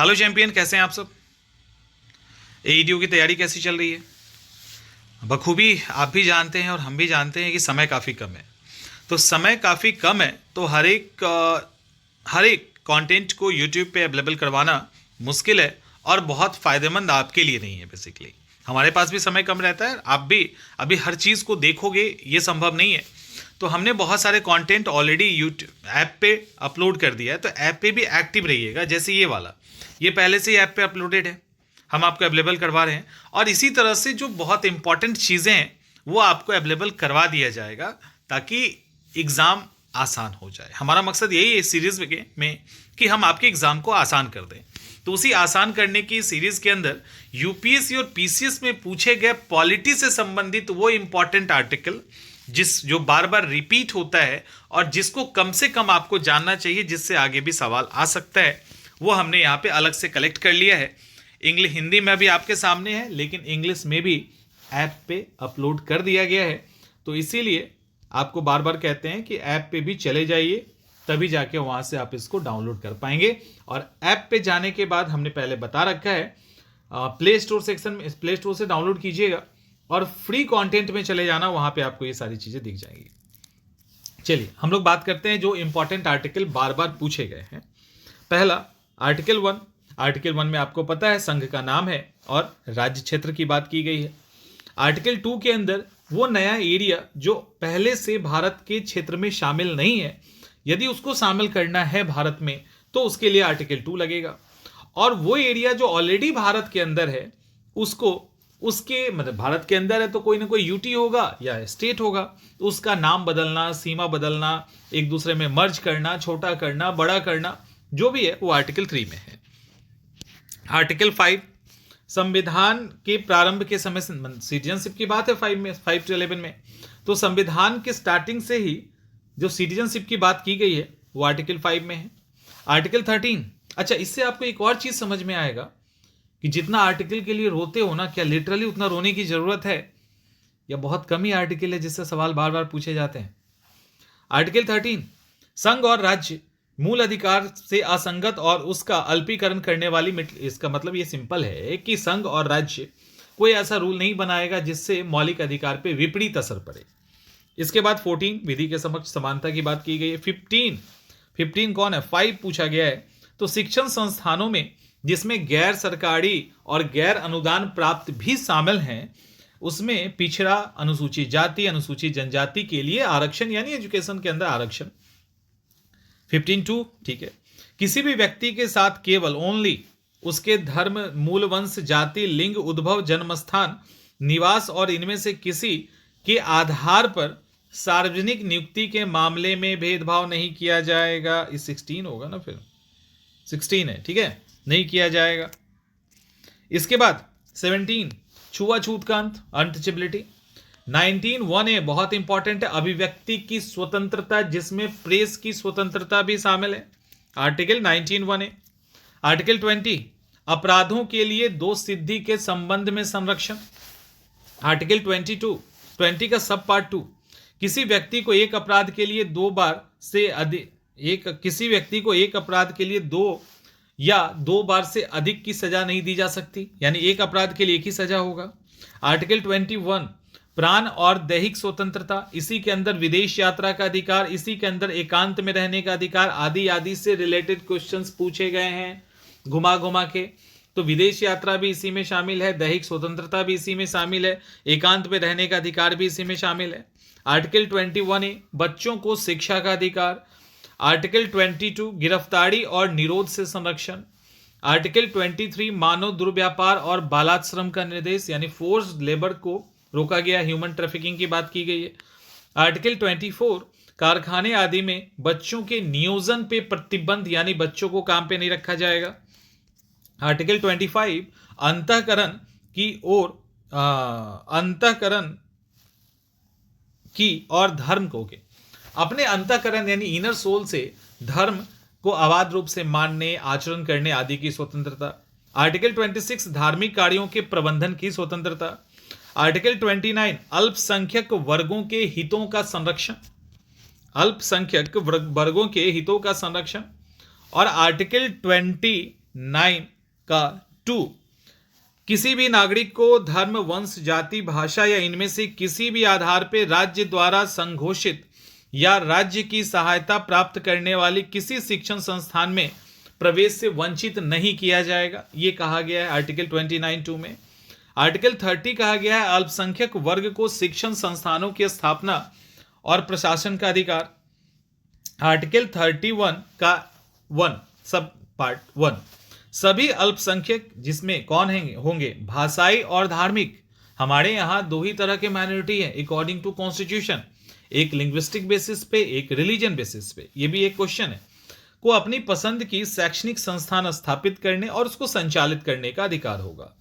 Hello champion, कैसे हैं आप सब। एईडीओ की तैयारी कैसी चल रही है। बखूबी आप भी जानते हैं और हम भी जानते हैं कि समय काफ़ी कम है। तो समय काफ़ी कम है तो हर एक कंटेंट को यूट्यूब पे अवेलेबल करवाना मुश्किल है और बहुत फ़ायदेमंद आपके लिए नहीं है। बेसिकली हमारे पास भी समय कम रहता है, आप भी अभी हर चीज़ को देखोगे ये संभव नहीं है। तो हमने बहुत सारे कंटेंट ऑलरेडी यूट्यूब ऐप पे अपलोड कर दिया है, तो ऐप पे भी एक्टिव रहिएगा। जैसे ये वाला, ये पहले से ही ऐप पे अपलोडेड है, हम आपको अवेलेबल करवा रहे हैं। और इसी तरह से जो बहुत इंपॉर्टेंट चीज़ें हैं वो आपको अवेलेबल करवा दिया जाएगा ताकि एग्ज़ाम आसान हो जाए। हमारा मकसद यही है इस सीरीज़ में कि हम आपके एग्ज़ाम को आसान कर दें। तो उसी आसान करने की सीरीज़ के अंदर यूपीएससी और पीसीएस में पूछे गए पॉलिटी से संबंधित वो इम्पॉर्टेंट आर्टिकल जो बार बार रिपीट होता है और जिसको कम से कम आपको जानना चाहिए, जिससे आगे भी सवाल आ सकता है, वो हमने यहाँ पे अलग से कलेक्ट कर लिया है। इंग्लिश हिंदी में भी आपके सामने है, लेकिन इंग्लिश में भी ऐप पे अपलोड कर दिया गया है। तो इसीलिए आपको बार बार कहते हैं कि ऐप पे भी चले जाइए, तभी जाके वहाँ से आप इसको डाउनलोड कर पाएंगे। और ऐप पे जाने के बाद हमने पहले बता रखा है, प्ले स्टोर सेक्शन में, प्ले स्टोर से डाउनलोड कीजिएगा और फ्री कंटेंट में चले जाना, वहाँ पे आपको ये सारी चीज़ें दिख जाएंगी। चलिए हम लोग बात करते हैं जो इंपॉर्टेंट आर्टिकल बार बार पूछे गए हैं। पहला आर्टिकल 1 में आपको पता है संघ का नाम है और राज्य क्षेत्र की बात की गई है। आर्टिकल 2 के अंदर वो नया एरिया जो पहले से भारत के क्षेत्र में शामिल नहीं है, यदि उसको शामिल करना है भारत में तो उसके लिए आर्टिकल 2 लगेगा। और वो एरिया जो ऑलरेडी भारत के अंदर है उसको उसके मतलब भारत के अंदर है तो कोई ना कोई यूटी होगा या स्टेट होगा, तो उसका नाम बदलना, सीमा बदलना, एक दूसरे में मर्ज करना, छोटा करना, बड़ा करना, जो भी है वो आर्टिकल 3 में है। आर्टिकल 5 संविधान के प्रारंभ के समय से सिटीजनशिप की बात है 5 से 11 में, तो संविधान के स्टार्टिंग से ही जो सिटीजनशिप की बात की गई है वो आर्टिकल 5 में है। आर्टिकल 13, अच्छा इससे आपको एक और चीज समझ में आएगा कि जितना आर्टिकल के लिए रोते हो ना, क्या लिटरली उतना रोने की जरूरत है या बहुत कम ही आर्टिकल है जिससे सवाल बार बार पूछे जाते हैं। आर्टिकल 13 संघ और राज्य मूल अधिकार से असंगत और उसका अल्पीकरण करने वाली इसका मतलब ये सिंपल है कि संघ और राज्य कोई ऐसा रूल नहीं बनाएगा जिससे मौलिक अधिकार पे विपरीत असर पड़े। इसके बाद 14 विधि के समक्ष समानता की बात की गई है। 15 कौन है, 5 पूछा गया है। तो शिक्षण संस्थानों में जिसमें गैर सरकारी और गैर अनुदान प्राप्त भी शामिल हैं, उसमें पिछड़ा, अनुसूचित जाति, अनुसूचित जनजाति के लिए आरक्षण यानी एजुकेशन के अंदर आरक्षण। 15(2) ठीक है, किसी भी व्यक्ति के साथ केवल ओनली उसके धर्म, मूल वंश, जाति, लिंग, उद्भव, जन्मस्थान, निवास और इनमें से किसी के आधार पर सार्वजनिक नियुक्ति के मामले में भेदभाव नहीं किया जाएगा। इस 16 होगा ना, फिर 16 है, ठीक है, नहीं किया जाएगा। इसके बाद 17 छुआछूत का अंत, अनटचेबिलिटी। 19(1)(a) बहुत इंपॉर्टेंट है, अभिव्यक्ति की स्वतंत्रता, जिसमें प्रेस की स्वतंत्रता भी शामिल है। Article 19(1)(a). आर्टिकल 20 अपराधों के लिए दोष सिद्धि के संबंध में संरक्षण। आर्टिकल 20 का सब पार्ट 2 किसी व्यक्ति को एक अपराध के लिए दो या दो बार से अधिक की सजा नहीं दी जा सकती, यानी एक अपराध के लिए एक ही सजा होगा। आर्टिकल 21 प्राण और दैहिक स्वतंत्रता, इसी के अंदर विदेश यात्रा का अधिकार, इसी के अंदर एकांत में रहने का अधिकार, आदि आदि से रिलेटेड क्वेश्चंस पूछे गए हैं घुमा घुमा के। तो विदेश यात्रा भी इसी में शामिल है, दैहिक स्वतंत्रता भी इसी में शामिल है, एकांत में रहने का अधिकार भी इसी में शामिल है। आर्टिकल 21(a) बच्चों को शिक्षा का अधिकार। आर्टिकल 22 गिरफ्तारी और निरोध से संरक्षण। आर्टिकल 23 मानव दुर्व्यापार और बालाश्रम का निर्देश, यानी फोर्स लेबर को रोका गया, ह्यूमन ट्रैफिकिंग की बात की गई है। आर्टिकल 24 कारखाने आदि में बच्चों के नियोजन पे प्रतिबंध, यानी बच्चों को काम पे नहीं रखा जाएगा। आर्टिकल 25 अंतःकरण की और धर्म को के अपने अंतःकरण यानी इनर सोल से धर्म को अबाध रूप से मानने, आचरण करने आदि की स्वतंत्रता। आर्टिकल 26 धार्मिक कार्यों के प्रबंधन की स्वतंत्रता। आर्टिकल 29 अल्पसंख्यक वर्गों के हितों का संरक्षण, अल्पसंख्यक वर्गों के हितों का संरक्षण। और आर्टिकल 9 का 2, किसी भी नागरिक को धर्म, वंश, जाति, भाषा या इनमें से किसी भी आधार पर राज्य द्वारा संघोषित या राज्य की सहायता प्राप्त करने वाली किसी शिक्षण संस्थान में प्रवेश से वंचित नहीं किया जाएगा, ये कहा गया है आर्टिकल 29(2) में। आर्टिकल 30 कहा गया है अल्पसंख्यक वर्ग को शिक्षण संस्थानों की स्थापना और प्रशासन का अधिकार। आर्टिकल 31 का 1 सब पार्ट 1, सभी अल्पसंख्यक जिसमें कौन होंगे, भाषाई और धार्मिक। हमारे यहाँ दो ही तरह के माइनॉरिटी है अकॉर्डिंग टू कॉन्स्टिट्यूशन, एक लिंग्विस्टिक बेसिस पे, एक रिलीजन बेसिस पे। ये भी एक क्वेश्चन है। को अपनी पसंद की शैक्षणिक संस्थान स्थापित करने और उसको संचालित करने का अधिकार होगा।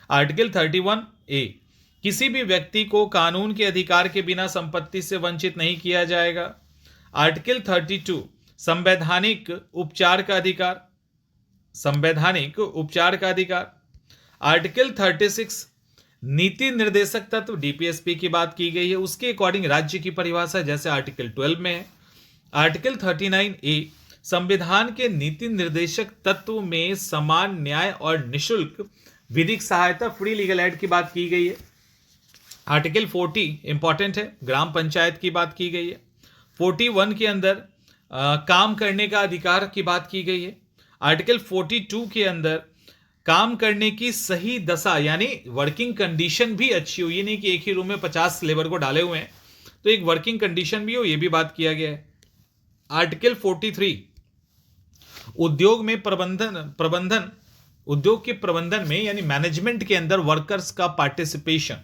आर्टिकल 31(a), किसी भी व्यक्ति को कानून के अधिकार के बिना संपत्ति से वंचित नहीं किया जाएगा। आर्टिकल 32, संवैधानिक उपचार का अधिकार, संवैधानिक उपचार का अधिकार। आर्टिकल 36, नीति निर्देशक तत्व डीपीएसपी की बात की गई है, उसके अकॉर्डिंग राज्य की परिभाषा जैसे आर्टिकल 12 में है। आर्टिकल 39(a), संविधान के नीति निर्देशक तत्व में समान न्याय और निशुल्क विधिक सहायता, फ्री लीगल एड की बात की गई है। आर्टिकल 40 इंपॉर्टेंट है, ग्राम पंचायत की बात की गई है। 41 के अंदर काम करने का अधिकार की बात की गई है। आर्टिकल 42 के अंदर काम करने की सही दशा यानी वर्किंग कंडीशन भी अच्छी हो, ये नहीं कि एक ही रूम में 50 लेबर को डाले हुए हैं, तो एक वर्किंग कंडीशन भी हो, ये भी बात किया गया है। आर्टिकल 43, उद्योग में प्रबंधन उद्योग के प्रबंधन में यानी मैनेजमेंट के अंदर वर्कर्स का पार्टिसिपेशन,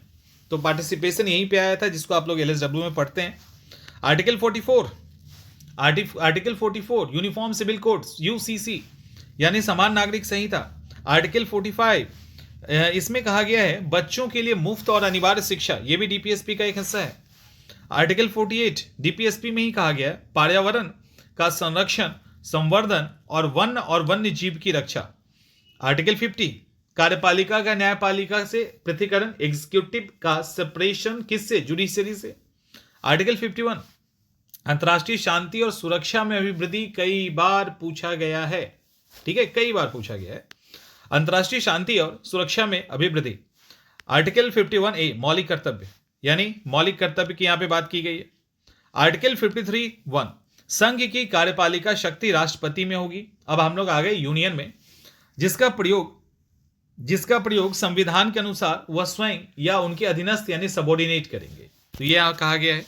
तो पार्टिसिपेशन यहीं पे आया था जिसको आप लोग एलएसडब्ल्यू में पढ़ते हैं। Article 44, article 44 uniform civil codes UCC यानी समान नागरिक संहिता। आर्टिकल 45 इसमें कहा गया है बच्चों के लिए मुफ्त और अनिवार्य शिक्षा, यह भी डीपीएसपी का एक हिस्सा है। आर्टिकल 48 डीपीएसपी में ही कहा गया है पर्यावरण का संरक्षण, संवर्धन और वन्य जीव की रक्षा। आर्टिकल 50 कार्यपालिका का न्यायपालिका से पृथकीकरण, एग्जीक्यूटिव का सेपरेशन किससे, जुडिशरी से। आर्टिकल 51 अंतर्राष्ट्रीय शांति और सुरक्षा में अभिवृद्धि, कई बार पूछा गया है, ठीक है, कई बार पूछा गया है, अंतर्राष्ट्रीय शांति और सुरक्षा में अभिवृद्धि। आर्टिकल 51(a) मौलिक कर्तव्य यानी मौलिक कर्तव्य की यहां पे बात की गई है। आर्टिकल 53(1) संघ की कार्यपालिका शक्ति राष्ट्रपति में होगी। अब हम लोग आ गए यूनियन में, जिसका प्रयोग संविधान के अनुसार वह स्वयं या उनके अधीनस्थ यानी सबॉर्डिनेट करेंगे, तो यह यहां कहा गया है।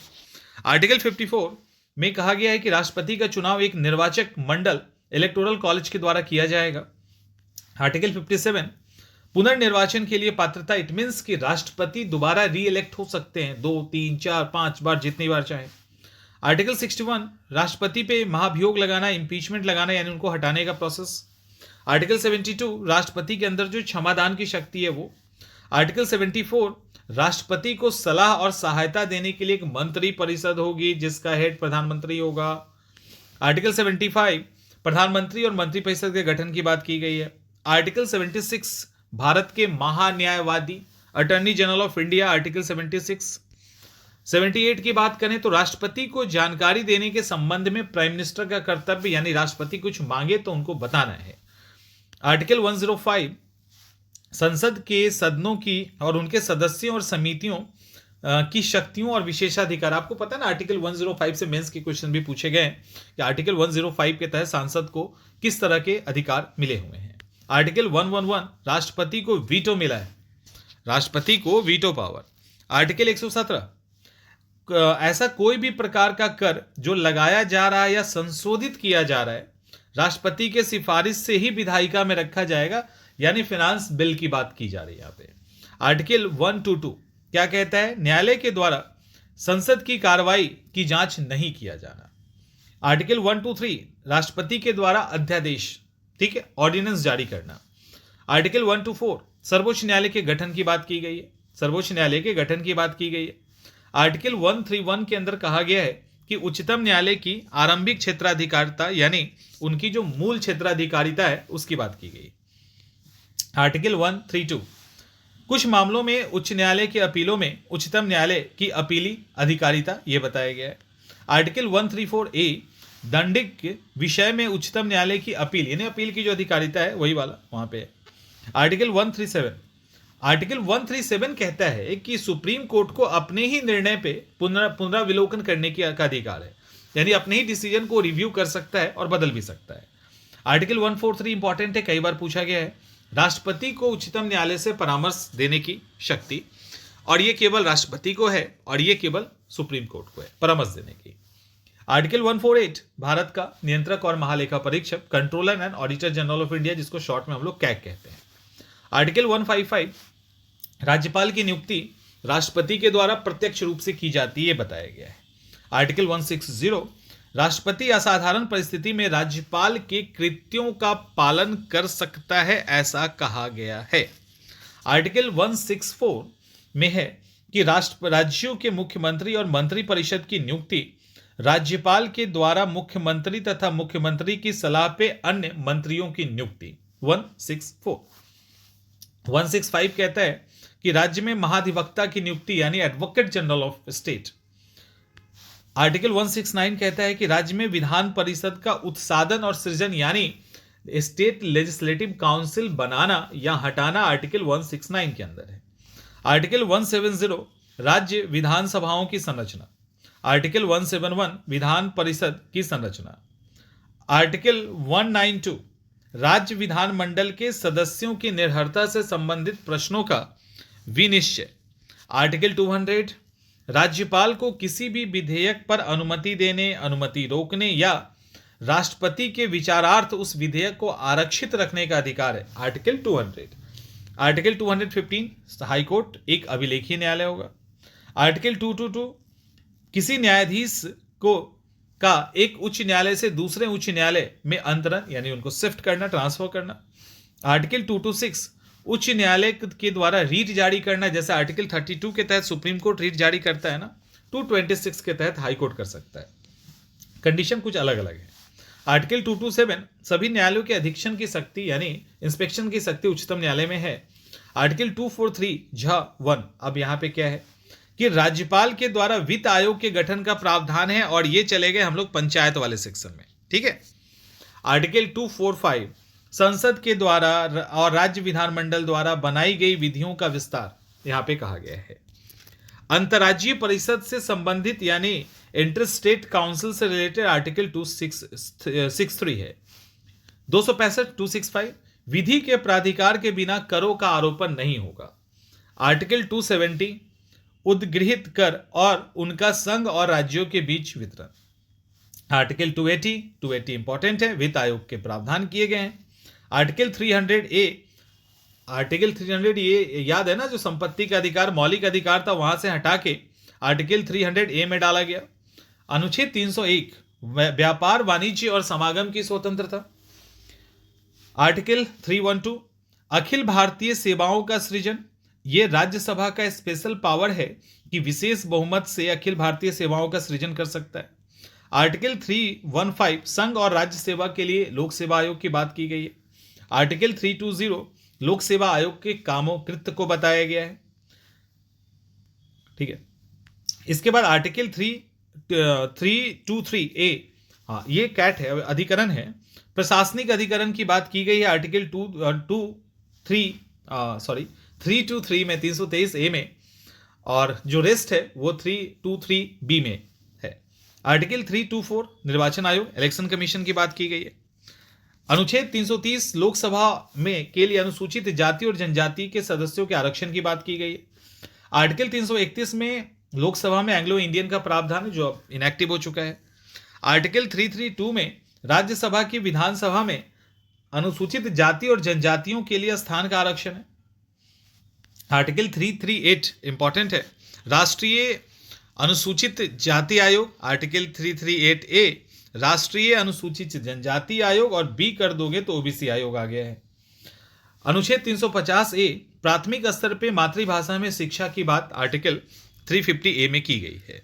आर्टिकल 54 में कहा गया है कि राष्ट्रपति का चुनाव एक निर्वाचक मंडल इलेक्टोरल कॉलेज के द्वारा किया जाएगा। आर्टिकल 57 पुनर्निर्वाचन के लिए पात्रता, इट मीन्स कि राष्ट्रपति दोबारा री इलेक्ट हो सकते हैं 2, 3, 4, 5 बार, जितनी बार चाहे। आर्टिकल 61 राष्ट्रपति पे महाभियोग लगाना, इंपीचमेंट लगाना यानी उनको हटाने का प्रोसेस। आर्टिकल 72 राष्ट्रपति के अंदर जो क्षमादान की शक्ति है वो। आर्टिकल 74 राष्ट्रपति को सलाह और सहायता देने के लिए एक मंत्री परिषद होगी जिसका हेड प्रधानमंत्री होगा। आर्टिकल 75 प्रधानमंत्री और मंत्री परिषद के गठन की बात की गई है। आर्टिकल 76 भारत के महान्यायवादी, attorney general of India, article 76। 78 की बात करें तो राष्ट्रपति को जानकारी देने के संबंध में प्राइम मिनिस्टर का कर्तव्य, यानी राष्ट्रपति कुछ मांगे तो उनको बताना है। आर्टिकल 105 संसद के सदनों की और उनके सदस्यों और समितियों की शक्तियों और विशेषाधिकार। आपको पता है ना, आर्टिकल 105 से मेंस के क्वेश्चन भी पूछे गए कि आर्टिकल 105 के तहत सांसद को किस तरह के अधिकार मिले हुए हैं। आर्टिकल 111 राष्ट्रपति को वीटो मिला है, राष्ट्रपति को वीटो पावर। आर्टिकल 117 ऐसा कोई भी प्रकार का कर जो लगाया जा रहा है या संशोधित किया जा रहा है राष्ट्रपति के सिफारिश से ही विधायिका में रखा जाएगा, यानी फाइनेंस बिल की बात की जा रही है यहाँ पे। आर्टिकल 122 क्या कहता है, न्यायालय के द्वारा संसद की कार्रवाई की जांच नहीं किया जाना। आर्टिकल 123 राष्ट्रपति के द्वारा अध्यादेश, ठीक है, ऑर्डिनेंस जारी करना। आर्टिकल 124 सर्वोच्च न्यायालय के गठन की बात की गई है, सर्वोच्च न्यायालय के गठन की बात की गई है। आर्टिकल 131 के अंदर कहा गया है कि उच्चतम न्यायालय की आरंभिक क्षेत्राधिकारिता यानी उनकी जो मूल क्षेत्राधिकारिता है उसकी बात की गई। आर्टिकल 132 कुछ मामलों में उच्च न्यायालय के अपीलों में उच्चतम न्यायालय की अपीली अधिकारिता, यह बताया गया है। आर्टिकल 134A दंडिक विषय में उच्चतम न्यायालय की अपील, यानी अपील की जो अधिकारिता है वही वाला वहां पे है। आर्टिकल 137 कहता है कि सुप्रीम कोर्ट को अपने ही निर्णय पे पुनराविलोकन करने का अधिकार है, यानी अपने ही डिसीजन को रिव्यू कर सकता है और बदल भी सकता है। आर्टिकल 143 इंपॉर्टेंट है, कई बार पूछा गया है। राष्ट्रपति को उच्चतम न्यायालय से परामर्श देने की शक्ति, और ये केवल राष्ट्रपति को है और ये केवल सुप्रीम कोर्ट को है परामर्श देने की। आर्टिकल 148 भारत का नियंत्रक और महालेखा परीक्षक, controller and auditor general of India, जिसको शॉर्ट में हम लोग कैग कहते हैं। आर्टिकल 155 राज्यपाल की नियुक्ति राष्ट्रपति के द्वारा प्रत्यक्ष रूप से की जाती है, ये बताया गया है। आर्टिकल 160 राष्ट्रपति असाधारण परिस्थिति में राज्यपाल के कृत्यों का पालन कर सकता है, ऐसा कहा गया है। आर्टिकल 164 में है कि राज्यों के मुख्यमंत्री और मंत्रिपरिषद की नियुक्ति राज्यपाल के द्वारा मुख्यमंत्री तथा मुख्यमंत्री की सलाह पे अन्य मंत्रियों की नियुक्ति। 165 कहता है कि राज्य में महाधिवक्ता की नियुक्ति, यानी advocate general of state. Article 169 कहता है कि राज्य में विधान परिषद का उत्साधन और सृजन, यानी स्टेट लेजिस्लेटिव काउंसिल बनाना या हटाना आर्टिकल 169 के अंदर है। आर्टिकल 170 राज्य विधानसभाओं की संरचना। आर्टिकल 171 विधान परिषद की संरचना। आर्टिकल 192 राज्य विधानमंडल के सदस्यों की निर्भरता से संबंधित प्रश्नों का विनिश्चय। आर्टिकल 200 राज्यपाल को किसी भी विधेयक पर अनुमति देने, अनुमति रोकने या राष्ट्रपति के विचारार्थ उस विधेयक को आरक्षित रखने का अधिकार है। आर्टिकल 200। आर्टिकल 215 हाईकोर्ट एक अभिलेखीय न्यायालय होगा। आर्टिकल 222 किसी न्यायाधीश का एक उच्च न्यायालय से दूसरे उच्च न्यायालय में अंतरण, यानी उनको शिफ्ट करना, ट्रांसफर करना। आर्टिकल 226 उच्च न्यायालय के द्वारा रीट जारी करना, जैसे आर्टिकल 32 के तहत सुप्रीम कोर्ट रीट जारी करता है ना, 226 के तहत हाई कोर्ट कर सकता है। कंडीशन कुछ अलग अलग है। आर्टिकल 227 सभी न्यायालयों के अधीक्षण की शक्ति, यानी इंस्पेक्शन की शक्ति उच्चतम न्यायालय में है। आर्टिकल 243(1) अब यहाँ पे क्या है कि राज्यपाल के द्वारा वित्त आयोग के गठन का प्रावधान है, और ये चले गए हम लोग पंचायत वाले सेक्शन में, ठीक है। आर्टिकल 245 संसद के द्वारा और राज्य विधानमंडल द्वारा बनाई गई विधियों का विस्तार यहाँ पे कहा गया है। अंतर्राज्यीय परिषद से संबंधित, यानी इंटर स्टेट काउंसिल से रिलेटेड आर्टिकल 263 है। 265 विधि के प्राधिकार के बिना करों का आरोपण नहीं होगा। आर्टिकल 270 उद्गृहित कर और उनका संघ और राज्यों के बीच वितरण। आर्टिकल 280 इंपॉर्टेंट है, वित्त आयोग के प्रावधान किए गए हैं। आर्टिकल 300 याद है ना, जो संपत्ति का अधिकार मौलिक अधिकार था वहां से हटा के आर्टिकल 300 में डाला गया। अनुच्छेद 301 व्यापार, वाणिज्य और समागम की स्वतंत्रता। आर्टिकल 312 अखिल भारतीय सेवाओं का सृजन। यह राज्यसभा का स्पेशल पावर है कि विशेष बहुमत से अखिल भारतीय सेवाओं का सृजन कर सकता है। आर्टिकल 315 संघ और राज्य सेवा के लिए लोक सेवा आयोग की बात की गई है। आर्टिकल 320 लोक सेवा आयोग के कामों कृत्य को बताया गया है, ठीक है। इसके बाद आर्टिकल 323A, हाँ ये कैट है, अधिकरण है, प्रशासनिक अधिकरण की बात की गई है। आर्टिकल 323 में 323A में, और जो रेस्ट है वो 323B में है। आर्टिकल 324 निर्वाचन आयोग, इलेक्शन कमीशन की बात की गई है। अनुच्छेद 330 लोकसभा में के लिए अनुसूचित जाति और जनजाति के सदस्यों के आरक्षण की बात की गई है। आर्टिकल 331 में लोकसभा में एंग्लो इंडियन का प्रावधान है, जो अब इनएक्टिव हो चुका है। आर्टिकल 332 में राज्यसभा की विधानसभा में अनुसूचित जाति और जनजातियों के लिए स्थान का आरक्षण है। आर्टिकल 338 इंपॉर्टेंट है, राष्ट्रीय अनुसूचित जाति आयोग। आर्टिकल 338A राष्ट्रीय अनुसूचित जनजाति आयोग, और बी कर दोगे तो ओबीसी आयोग आ गया है। अनुच्छेद 350A प्राथमिक स्तर पे मातृभाषा में शिक्षा की बात आर्टिकल 350A में की गई है।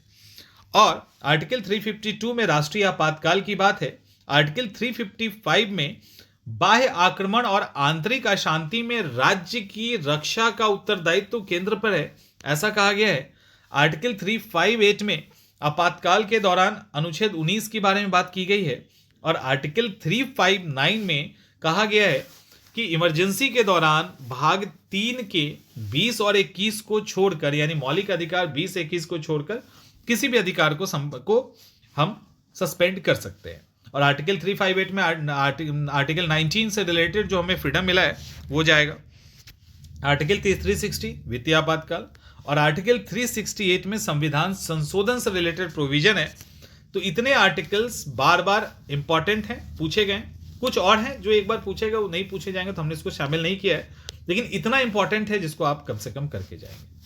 और आर्टिकल 352 में राष्ट्रीय आपातकाल की बात है। आर्टिकल 355 में बाह्य आक्रमण और आंतरिक अशांति में राज्य की रक्षा का उत्तरदायित्व केंद्र पर है, ऐसा कहा गया है। आर्टिकल 358 में आपातकाल के दौरान अनुच्छेद 19 के बारे में बात की गई है और आर्टिकल 359 में कहा गया है कि इमरजेंसी के दौरान भाग 3 के 20 और 21 को छोड़कर, यानी मौलिक अधिकार 20-21 को छोड़कर किसी भी अधिकार को हम सस्पेंड कर सकते हैं। और आर्टिकल 358 में आर्टिकल 19 से रिलेटेड जो हमें फ्रीडम मिला है वो जाएगा। आर्टिकल 360 वित्तीय आपातकाल, और आर्टिकल 368 में संविधान संशोधन से रिलेटेड प्रोविजन है। तो इतने आर्टिकल्स बार बार इंपॉर्टेंट हैं, पूछे गए। कुछ और हैं जो एक बार पूछेगा वो नहीं पूछे जाएंगे, तो हमने इसको शामिल नहीं किया है, लेकिन इतना इंपॉर्टेंट है जिसको आप कम से कम करके जाएंगे।